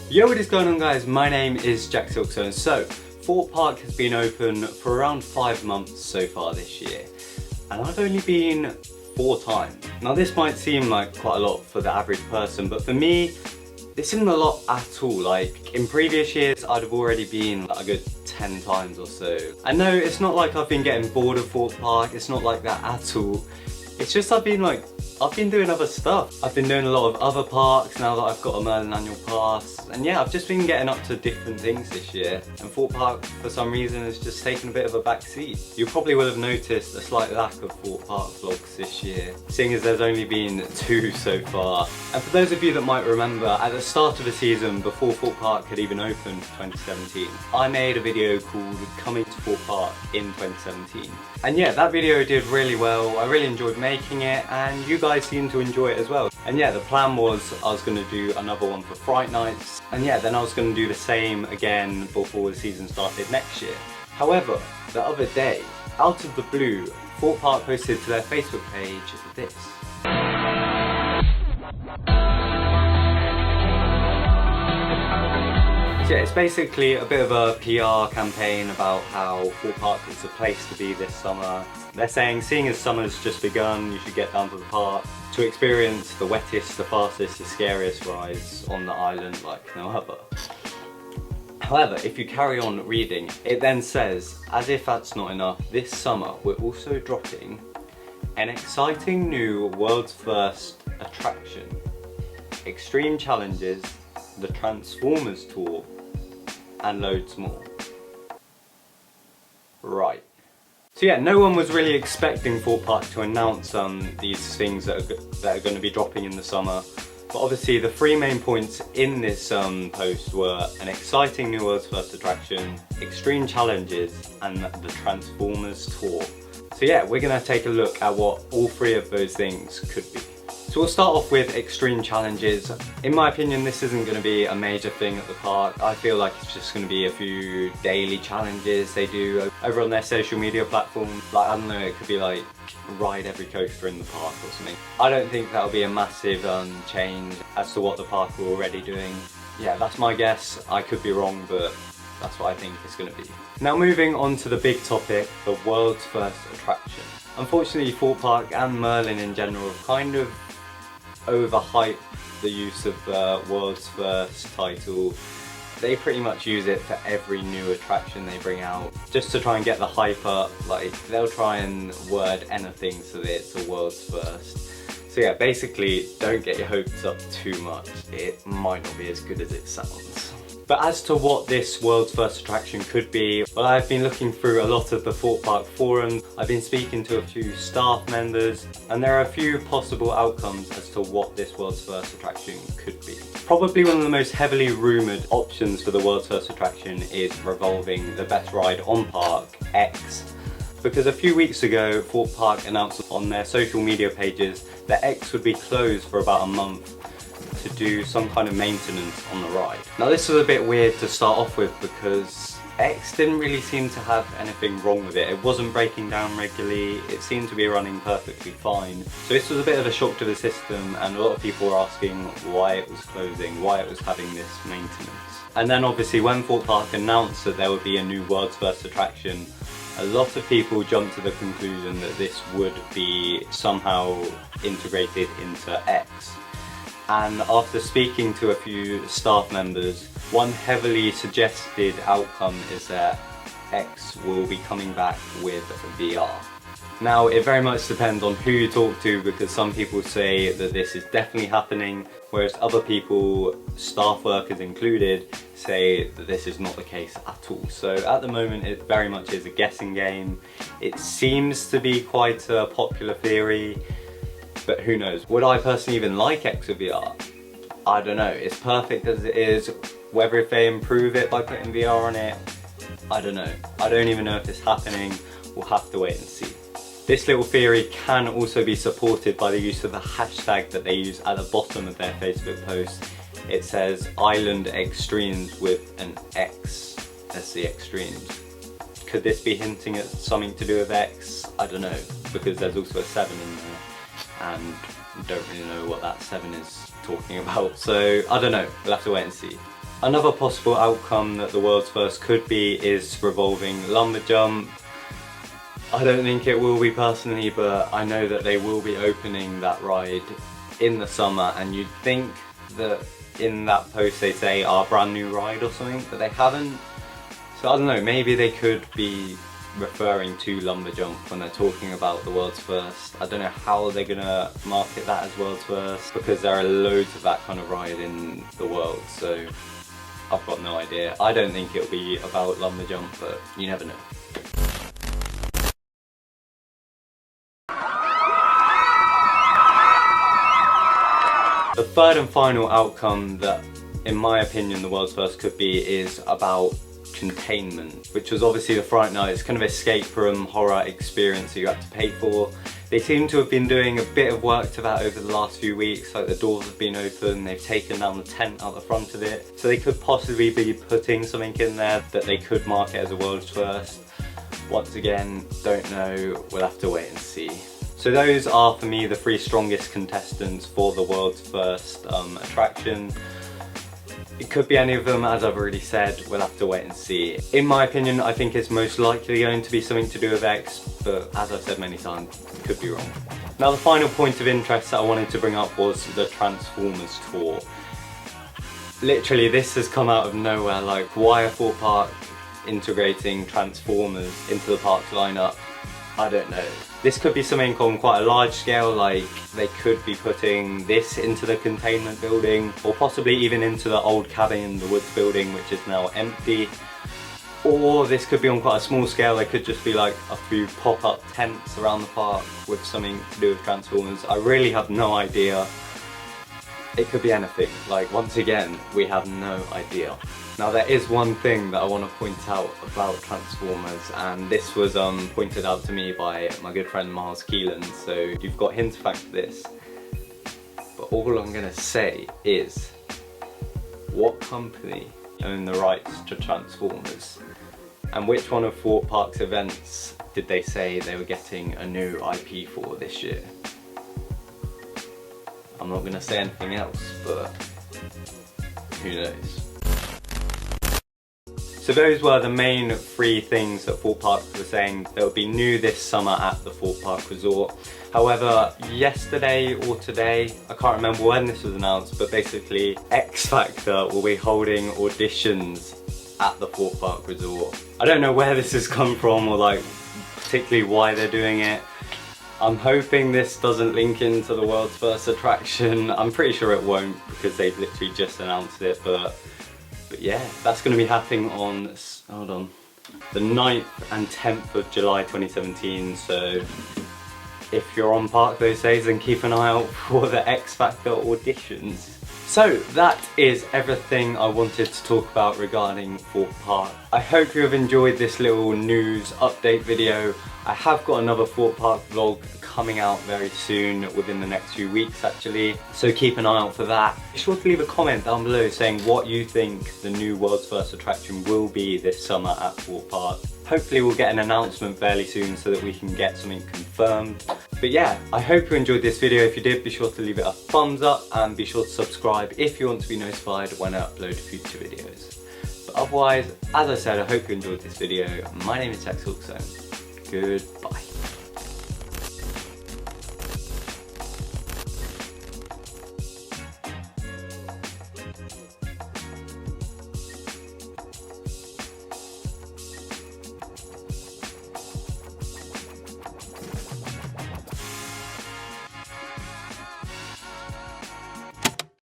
Yo, what is going on guys? My name is TheJackSilkstone. So, Thorpe Park has been open for around 5 months so far this year. And I've only been 4 times. Now this might seem like quite a lot for the average person, but for me, this isn't a lot at all. Like, in previous years, I'd have already been like a good 10 times or so. And no, it's not like I've been getting bored of Thorpe Park, it's not like that at all. It's just I've been doing other stuff. I've been doing a lot of other parks now that I've got a Merlin annual pass. And yeah, I've just been getting up to different things this year. And Thorpe Park, for some reason, has just taken a bit of a back seat. You probably will have noticed a slight lack of Thorpe Park vlogs this year, seeing as there's only been 2 so far. And for those of you that might remember, at the start of the season, before Thorpe Park had even opened for 2017, I made a video called Coming to Thorpe Park in 2017. And yeah, that video did really well. I really enjoyed making it, and you guys seemed to enjoy it as well. And yeah, the plan was I was going to do another one for Fright Nights, and yeah, then I was going to do the same again before the season started next year. However, the other day, out of the blue, Thorpe Park posted to their Facebook page this. So yeah, it's basically a bit of a PR campaign about how Thorpe Park is the place to be this summer. They're saying, seeing as summer's just begun, you should get down to the park to experience the wettest, the fastest, the scariest rides on the island like no other. However, if you carry on reading, it then says, as if that's not enough, this summer we're also dropping an exciting new world's first attraction, extreme challenges, the Transformers tour, and loads more. Right. So yeah, no one was really expecting Thorpe Park to announce these things that are going to be dropping in the summer. But obviously the 3 main points in this post were an exciting new world's first attraction, extreme challenges, and the Transformers tour. So yeah, we're going to take a look at what all 3 of those things could be. So we'll start off with extreme challenges. In my opinion, this isn't going to be a major thing at the park. I feel like it's just going to be a few daily challenges they do over on their social media platform. Like, I don't know, it could be like ride every coaster in the park or something. I don't think that'll be a massive change as to what the park are already doing. Yeah, that's my guess. I could be wrong, but that's what I think it's going to be. Now moving on to the big topic, the world's first attraction. Unfortunately, Thorpe Park and Merlin in general have kind of overhype the use of the world's first title. They pretty much use it for every new attraction they bring out just to try and get the hype up. Like, they'll try and word anything so that it's a world's first. So yeah, basically don't get your hopes up too much. It might not be as good as it sounds. But as to what this world's first attraction could be, well, I've been looking through a lot of the Thorpe Park forums, I've been speaking to a few staff members, and there are a few possible outcomes as to what this world's first attraction could be. Probably one of the most heavily rumoured options for the world's first attraction is revolving the best ride on park, X. Because a few weeks ago, Thorpe Park announced on their social media pages that X would be closed for about a month to do some kind of maintenance on the ride. Now this was a bit weird to start off with because X didn't really seem to have anything wrong with it. It wasn't breaking down regularly, it seemed to be running perfectly fine. So this was a bit of a shock to the system, and a lot of people were asking why it was closing, why it was having this maintenance. And then obviously when Thorpe Park announced that there would be a new world's first attraction, a lot of people jumped to the conclusion that this would be somehow integrated into X. And after speaking to a few staff members, one heavily suggested outcome is that X will be coming back with VR. Now, it very much depends on who you talk to, because some people say that this is definitely happening, whereas other people, staff workers included, say that this is not the case at all. So at the moment it very much is a guessing game. It seems to be quite a popular theory, but who knows. Would I personally even like X with VR? I don't know. It's perfect as it is. Whether if they improve it by putting VR on it, I don't know. I don't even know if it's happening. We'll have to wait and see. This little theory can also be supported by the use of the hashtag that they use at the bottom of their Facebook post. It says Island Extremes with an X as the extremes. Could this be hinting at something to do with X? I don't know, because there's also a 7 in there, and don't really know what that 7 is talking about, so I don't know, we'll have to wait and see. Another possible outcome that the world's first could be is revolving lumber jump. I don't think it will be personally, but I know that they will be opening that ride in the summer, and you'd think that in that post they say our brand new ride or something, but they haven't. So I don't know, maybe they could be referring to lumber jump when they're talking about the world's first. I don't know how they're gonna market that as world's first, because there are loads of that kind of ride in the world, so I've got no idea. I don't think it'll be about lumber jump, but you never know. The third and final outcome that, in my opinion, the world's first could be is about containment, which was obviously the Fright Night. It's kind of escape room horror experience that you have to pay for. They seem to have been doing a bit of work to that over the last few weeks, like the doors have been open, they've taken down the tent out the front of it. So they could possibly be putting something in there that they could market as a world's first. Once again, don't know, we'll have to wait and see. So those are, for me, the 3 strongest contestants for the world's first attraction. It could be any of them, as I've already said, we'll have to wait and see. In my opinion, I think it's most likely going to be something to do with X, but as I've said many times, could be wrong. Now the final point of interest that I wanted to bring up was the Transformers tour. Literally, this has come out of nowhere, like why are Thorpe Park integrating Transformers into the park's lineup? I don't know. This could be something on quite a large scale, like they could be putting this into the containment building, or possibly even into the old cabin in the woods building, which is now empty. Or this could be on quite a small scale, there could just be like a few pop-up tents around the park with something to do with Transformers. I really have no idea. It could be anything. Like, once again, we have no idea. Now there is one thing that I want to point out about Transformers, and this was pointed out to me by my good friend Miles Keelan, so you've got him to thank for this. But all I'm going to say is, what company owned the rights to Transformers? And which one of Thorpe Park's events did they say they were getting a new IP for this year? I'm not going to say anything else, but who knows. So those were the main 3 things that Thorpe Park were saying that will be new this summer at the Thorpe Park Resort. However, yesterday or today, I can't remember when this was announced, but basically X Factor will be holding auditions at the Thorpe Park Resort. I don't know where this has come from, or like particularly why they're doing it. I'm hoping this doesn't link into the world's first attraction. I'm pretty sure it won't, because they've literally just announced it, but yeah, that's going to be happening on, hold on, the 9th and 10th of July 2017, so if you're on park those days, then keep an eye out for the X Factor auditions. So that is everything I wanted to talk about regarding Thorpe Park. I hope you have enjoyed this little news update video. I have got another Thorpe Park vlog coming out very soon, within the next few weeks actually, so keep an eye out for that. Be sure to leave a comment down below saying what you think the new world's first attraction will be this summer at Thorpe Park. Hopefully we'll get an announcement fairly soon so that we can get something confirmed. But yeah, I hope you enjoyed this video. If you did, be sure to leave it a thumbs up and be sure to subscribe if you want to be notified when I upload future videos. But otherwise, as I said, I hope you enjoyed this video. My name is TheJackSilkstone. Goodbye.